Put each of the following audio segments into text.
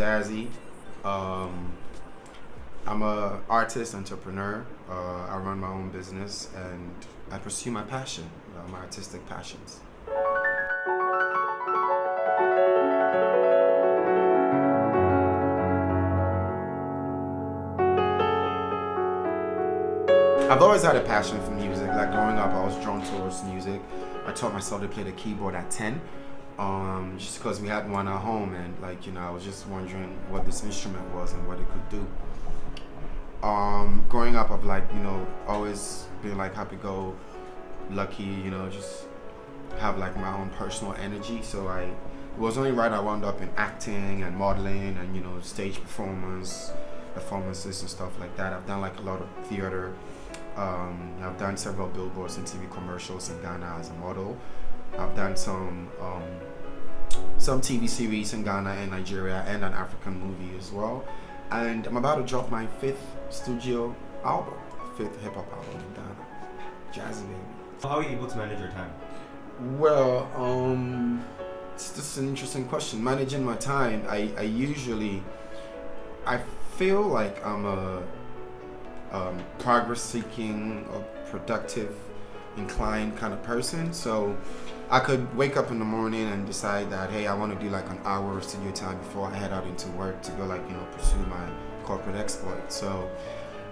Jazzi. I'm a artist, entrepreneur. I run my own business and I pursue my passion, my artistic passions. I've always had a passion for music. Like growing up, I was drawn towards music. I taught myself to play the keyboard at 10, just because we had one at home, and I was just wondering what this instrument was and what it could do. Growing up, I've always been happy-go, lucky, just have my own personal energy. So it was only right I wound up in acting and modeling and stage performances and stuff like that. I've done a lot of theater. I've done several billboards and TV commercials in Ghana as a model. I've done some TV series in Ghana and Nigeria and an African movie as well. And I'm about to drop my 5th studio album, 5th hip hop album in Ghana. Jazzi baby. How are you able to manage your time? Well, it's just an interesting question. Managing my time, I feel like I'm a progress-seeking or productive inclined kind of person. So I could wake up in the morning and decide that, hey, I want to do an hour of studio time before I head out into work to go pursue my corporate exploit. So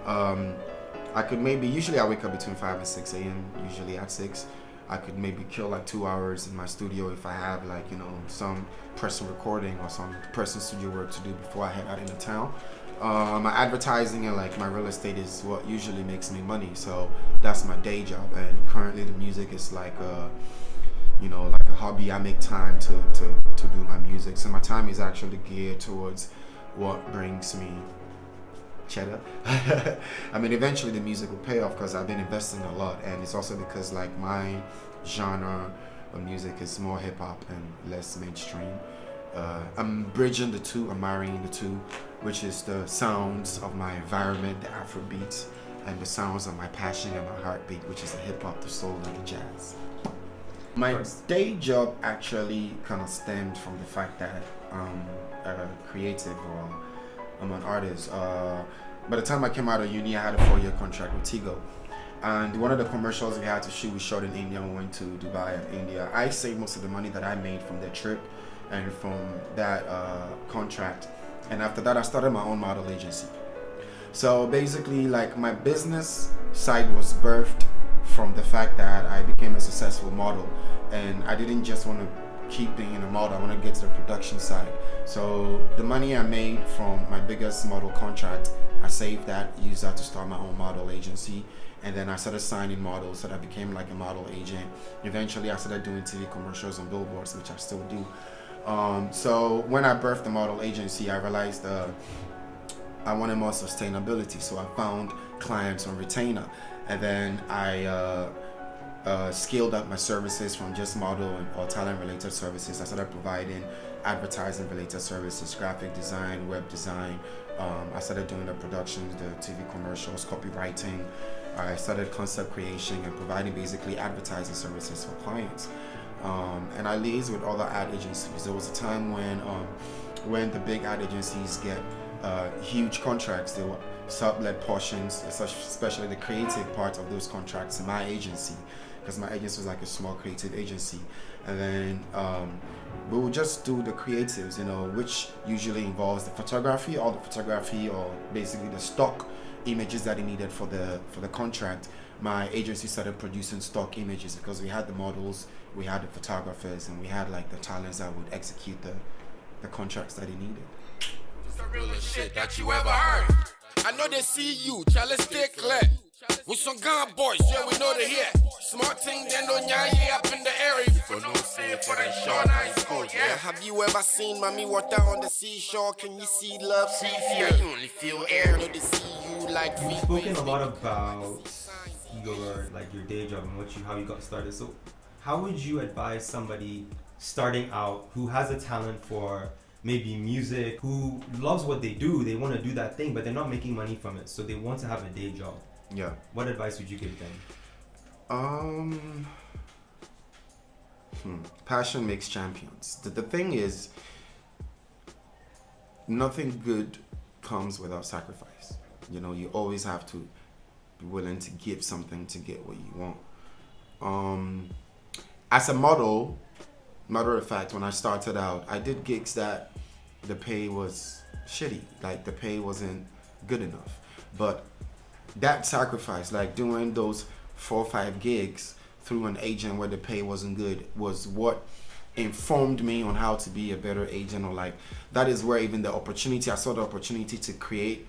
I could usually I wake up between 5 and 6 a.m. usually at 6. I could maybe kill 2 hours in my studio if I have some person recording or some person studio work to do before I head out into town. My advertising and my real estate is what usually makes me money, so that's my day job. And currently the music is like a hobby. I make time to do my music, so my time is actually geared towards what brings me cheddar. I mean, eventually the music will pay off because I've been investing a lot, and it's also because my genre of music is more hip hop and less mainstream. I'm bridging the two, I'm marrying the two, which is the sounds of my environment, the Afro beats, and the sounds of my passion and my heartbeat, which is the hip hop, the soul, and the jazz. My day job actually kind of stemmed from the fact that I'm a creative, or I'm an artist. By the time I came out of uni, I had a 4-year contract with Tigo. And one of the commercials we had to shoot, we shot in India and we went to Dubai and India. I saved most of the money that I made from the trip and from that contract. And after that, I started my own model agency. So basically, my business side was birthed from the fact that I became a successful model. And I didn't just want to keep being a model, I want to get to the production side. So the money I made from my biggest model contract, I saved that, used that to start my own model agency. And then I started signing models, so that I became a model agent. Eventually I started doing TV commercials and billboards, which I still do. So when I birthed the model agency, I realized I wanted more sustainability. So I found clients on retainer, and then I scaled up my services from just model or talent related services. I started providing advertising related services, graphic design, web design. I started doing the productions, the TV commercials, copywriting. I started concept creation and providing basically advertising services for clients. And I liaised with other ad agencies. There was a time when the big ad agencies get huge contracts, they will sublet portions, especially the creative part of those contracts in my agency, because my agency was a small creative agency. And then we would just do the creatives, which usually involves the photography or basically the stock images that he needed for the contract. My agency started producing stock images because we had the models, we had the photographers, and we had the talents that would execute the contracts that he needed. It's the realest shit that you ever heard. I know they see you, child, let's stay clear. With some gun boys, yeah, we know they here. Smart thing, they know yeah, up in the area. For no say, for the short high school, yeah. Have you ever seen mommy water on the seashore? Can you see love? See fear, you only feel air. Know they see you like me. You've spoken a lot about your day job and how you got started. So how would you advise somebody starting out who has a talent for maybe music, who loves what they do, they want to do that thing, but they're not making money from it, so they want to have a day job? Yeah. What advice would you give them? Passion makes champions. The thing is, nothing good comes without sacrifice. You know, you always have to be willing to give something to get what you want. As a model, matter of fact, when I started out, I did gigs that the pay was shitty. Like the pay wasn't good enough. But that sacrifice, like doing those 4 or 5 gigs through an agent where the pay wasn't good, was what informed me on how to be a better agent. Or like that is where even the opportunity, I saw the opportunity to create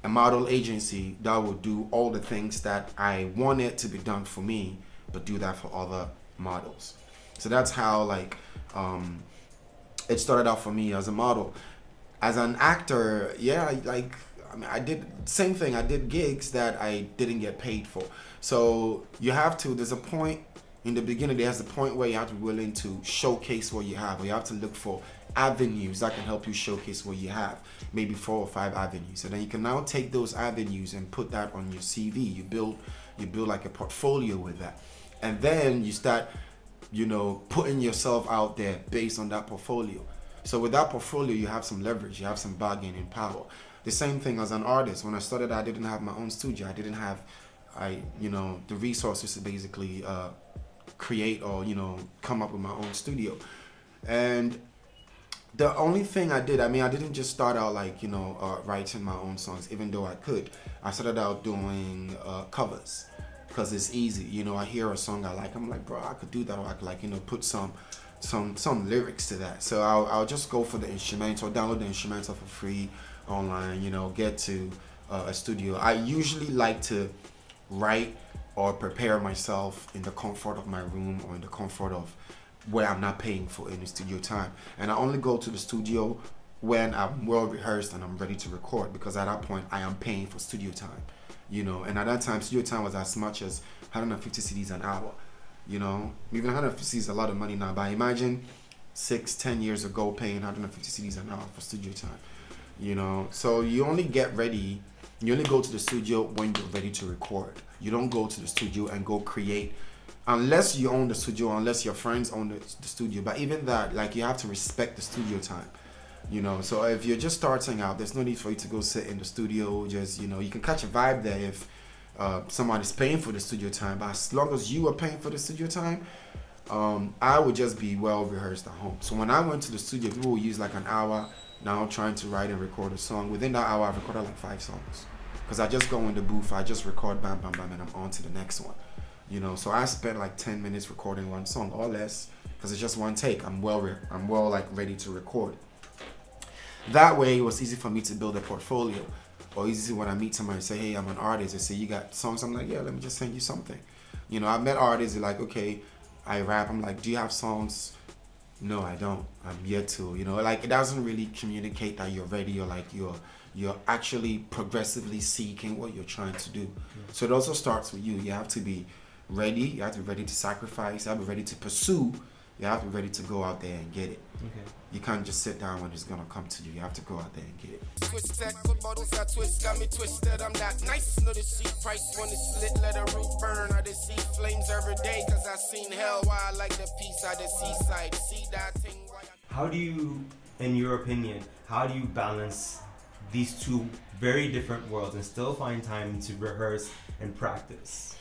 a model agency that would do all the things that I wanted to be done for me, but do that for other models. So that's how like it started out for me as a model. As an actor, yeah, like I mean, I did same thing. I did gigs that I didn't get paid for. So you have to. There's a point in the beginning. There's a point where you have to be willing to showcase what you have. Or you have to look for avenues that can help you showcase what you have. Maybe 4 or 5 avenues, and then you can now take those avenues and put that on your CV. You build like a portfolio with that, and then you start, you know, putting yourself out there based on that portfolio. So with that portfolio, you have some leverage. You have some bargaining power. The same thing as an artist. When I started, I didn't have my own studio. I didn't have, the resources to basically create or, come up with my own studio. And the only thing I did, I didn't just start out like, writing my own songs, even though I could. I started out doing covers because it's easy. I hear a song I like, I'm like, bro, I could do that. Or I could put some lyrics to that. So I'll just go for the instrumental, download the instrumental for free online, get to a studio. I usually like to write or prepare myself in the comfort of my room or in the comfort of where I'm not paying for any studio time. And I only go to the studio when I'm well rehearsed and I'm ready to record, because at that point I am paying for studio time, and at that time studio time was as much as 150 CDs an hour. Even 150 CDs is a lot of money now, but imagine 6-10 years ago paying 150 CDs an hour for studio time. So you only get ready, you only go to the studio when you're ready to record. You don't go to the studio and go create unless you own the studio, unless your friends own the studio. But even that, like, you have to respect the studio time. So if you're just starting out, there's no need for you to go sit in the studio. Just, you can catch a vibe there if somebody's paying for the studio time. But as long as you are paying for the studio time, I would just be well rehearsed at home. So when I went to the studio, people would use like an hour now trying to write and record a song. Within that hour, I've recorded like 5 songs. Because I just go in the booth, I just record, bam, bam, bam, and I'm on to the next one. So I spent like 10 minutes recording one song or less, because it's just one take. I'm well ready to record. That way, it was easy for me to build a portfolio. Or easy when I meet somebody and say, hey, I'm an artist. They say, you got songs? I'm like, yeah, let me just send you something. I've met artists who are like, okay, I rap. I'm like, do you have songs? No, I don't. I'm yet to. It doesn't really communicate that you're ready, or like you're actually progressively seeking what you're trying to do. Yeah. So it also starts with you. You have to be ready. You have to be ready to sacrifice. You have to be ready to pursue. You have to be ready to go out there and get it. Okay. You can't just sit down when it's gonna come to you. You have to go out there and get it. Twist that, put bottles I twist, got me twisted. I'm not nice. Know the seat price when it's lit, let the roof burn. I just see flames every day, cause I seen hell. Why I like the peace of the seaside. See that thing. How do you, in your opinion, balance these two very different worlds and still find time to rehearse and practice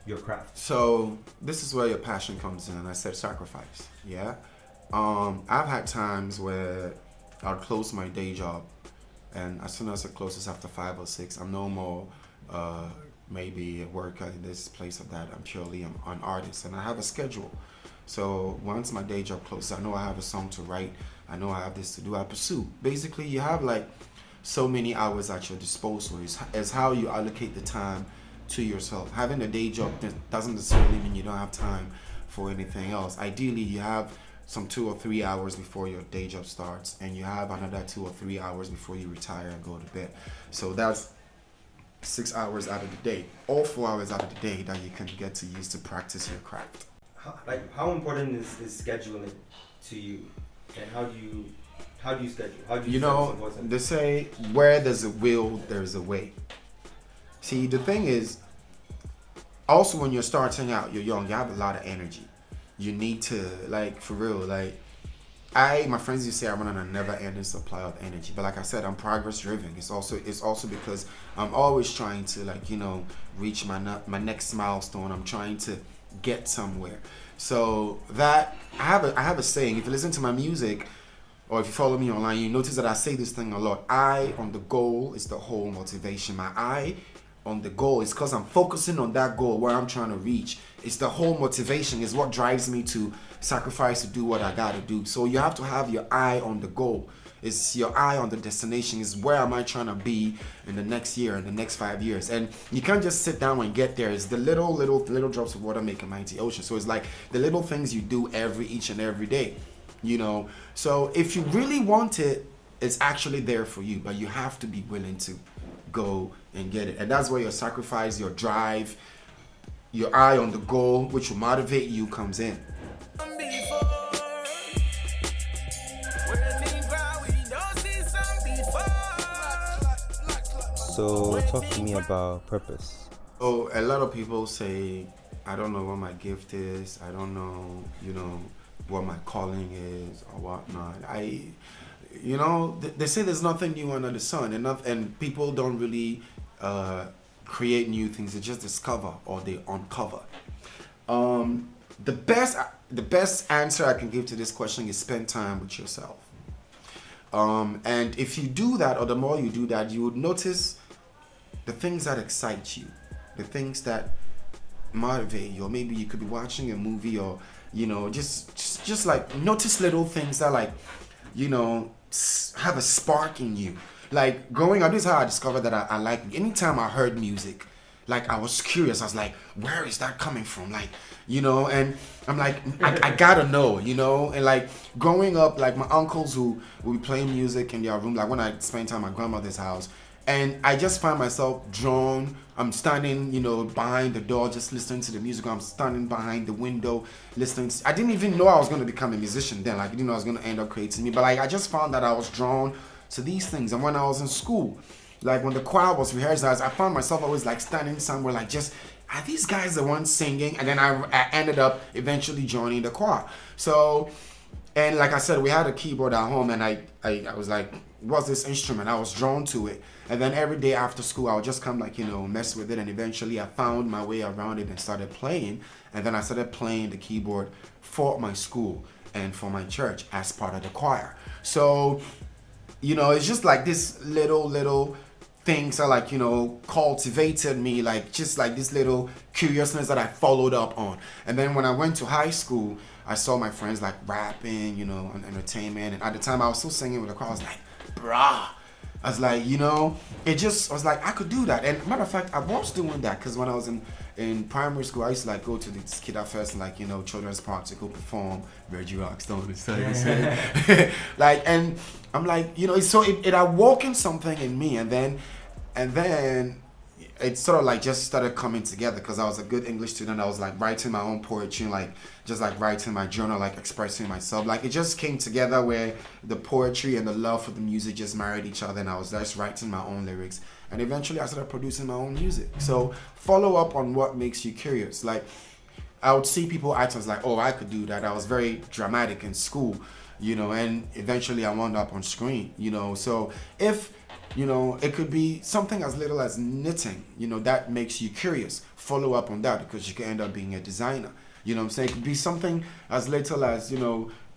your craft? So this is where your passion comes in. I said sacrifice. Yeah. I've had times where I'll close my day job, and as soon as it closes after 5 or 6, I'm no more maybe a worker in this place or that. I'm purely an artist, and I have a schedule. So once my day job closes, I know I have a song to write. I know I have this to do. I pursue. Basically, you have like so many hours at your disposal. It's how you allocate the time to yourself. Having a day job doesn't necessarily mean you don't have time for anything else. Ideally, you have some 2 or 3 hours before your day job starts, and you have another 2 or 3 hours before you retire and go to bed. So that's 6 hours out of the day, or 4 hours out of the day that you can get to use to practice your craft. How important is scheduling to you, and how do you schedule? They say where there's a will, there's a way. See, the thing is, also when you're starting out, you're young, you have a lot of energy. You need to, for real, My friends used to say I run on a never-ending supply of energy, but like I said, I'm progress-driven. It's also because I'm always trying to, like, reach my next milestone. I'm trying to get somewhere. So that I have a saying. If you listen to my music, or if you follow me online, you notice that I say this thing a lot. Eye on the goal is the whole motivation. My eye on the goal is because I'm focusing on that goal where I'm trying to reach. It's the whole motivation. Is what drives me to sacrifice to do what I gotta do. So you have to have your eye on the goal. It's your eye on the destination. Is where am I trying to be in the next year, in the next 5 years? And you can't just sit down and get there. It's the little drops of water make a mighty ocean. So it's like the little things you do each and every day. So if you really want it, it's actually there for you, but you have to be willing to go and get it. And that's where your sacrifice, your drive, your eye on the goal, which will motivate you, comes in. So talk to me about purpose. Oh, a lot of people say, I don't know what my gift is. I don't know, what my calling is or whatnot. They say there's nothing new under the sun, and people don't really create new things. They just discover or they uncover. The best answer I can give to this question is spend time with yourself. And if you do that, or the more you do that, you would notice the things that excite you, the things that motivate you, or maybe you could be watching a movie, or just like notice little things that, like, have a spark in you. Like growing up, this is how I discovered that I like. Anytime I heard music, like I was curious. I was like, where is that coming from? Like, and I'm like, I gotta know, and like growing up, like my uncles who would be playing music in their room, like when I spent time at my grandmother's house, and I just find myself drawn. I'm standing, behind the door, just listening to the music. I'm standing behind the window, listening. I didn't even know I was going to become a musician then. Like, I didn't know I was going to end up creating me. But like, I just found that I was drawn to these things. And when I was in school, like when the choir was rehearsing, I found myself always like standing somewhere, like just, are these guys the ones singing? And then I ended up eventually joining the choir. So, and like I said, we had a keyboard at home, and I was like, what's this instrument? I was drawn to it. And then every day after school, I would just come mess with it. And eventually I found my way around it and started playing. And then I started playing the keyboard for my school and for my church as part of the choir. So, it's just like this little things that like, cultivated me, like just like this little curiousness that I followed up on. And then when I went to high school, I saw my friends like rapping, on entertainment. And at the time I was still singing with the choir. I was like, bruh. I was like, I was like, I could do that. And matter of fact, I was doing that because when I was in primary school, I used to like go to the Skidder Fest and like, children's park to go perform Reggie Rockstone and stuff. Like, and I'm like, so it awoken something in me, and then it sort of like just started coming together because I was a good English student. I was like writing my own poetry, and like just like writing my journal, like expressing myself. Like it just came together where the poetry and the love for the music just married each other, and I was just writing my own lyrics. And eventually I started producing my own music. So follow up on what makes you curious. Like I would see people act, I was like, oh, I could do that. I was very dramatic in school, and eventually I wound up on screen, So if it could be something as little as knitting, that makes you curious. Follow up on that because you can end up being a designer. You know what I'm saying? It could be something as little as,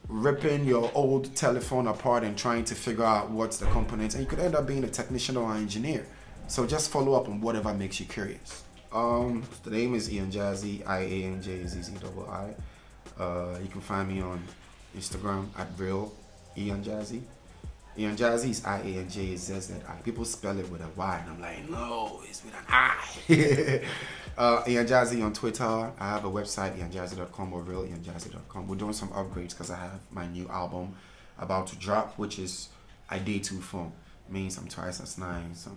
ripping your old telephone apart and trying to figure out what's the components. And you could end up being a technician or an engineer. So just follow up on whatever makes you curious. The name is Ian Jazzi, IANJZZII. You can find me on Instagram at real Ian Jazzi. Ian Jazzi is IANJZZI. People spell it with a Y, and I'm like, no, it's with an I. Ian Jazzi on Twitter. I have a website, ianjazzi.com or realianjazzi.com. We're doing some upgrades because I have my new album about to drop, which is I Day Too Fun. Means I'm twice as nice,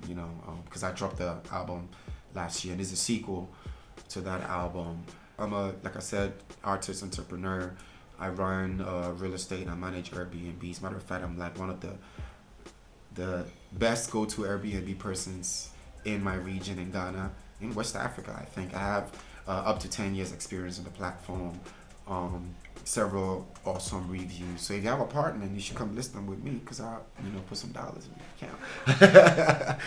because I dropped the album last year. And it's a sequel to that album. I'm like I said, artist, entrepreneur. I run real estate and I manage Airbnb. As a matter of fact, I'm like one of the best go-to Airbnb persons in my region in Ghana, in West Africa. I think I have up to 10 years experience in the platform. several awesome reviews. So if you have a partner, you should come list them with me because I'll put some dollars in your account.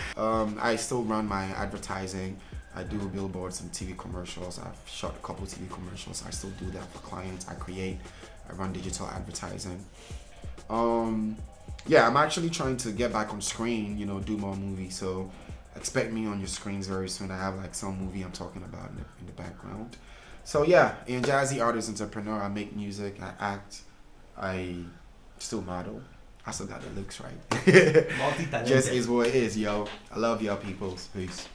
I still run my advertising. I do billboards and TV commercials. I've shot a couple TV commercials. I still do that for clients. I run digital advertising. Yeah, I'm actually trying to get back on screen, do more movies. So expect me on your screens very soon. I have like some movie I'm talking about in the background. So yeah, Ian Jazzi, artist, entrepreneur. I make music, I act, I still model. I still got the looks right. Multi-talented. Just is what it is, yo. I love y'all peoples. Peace.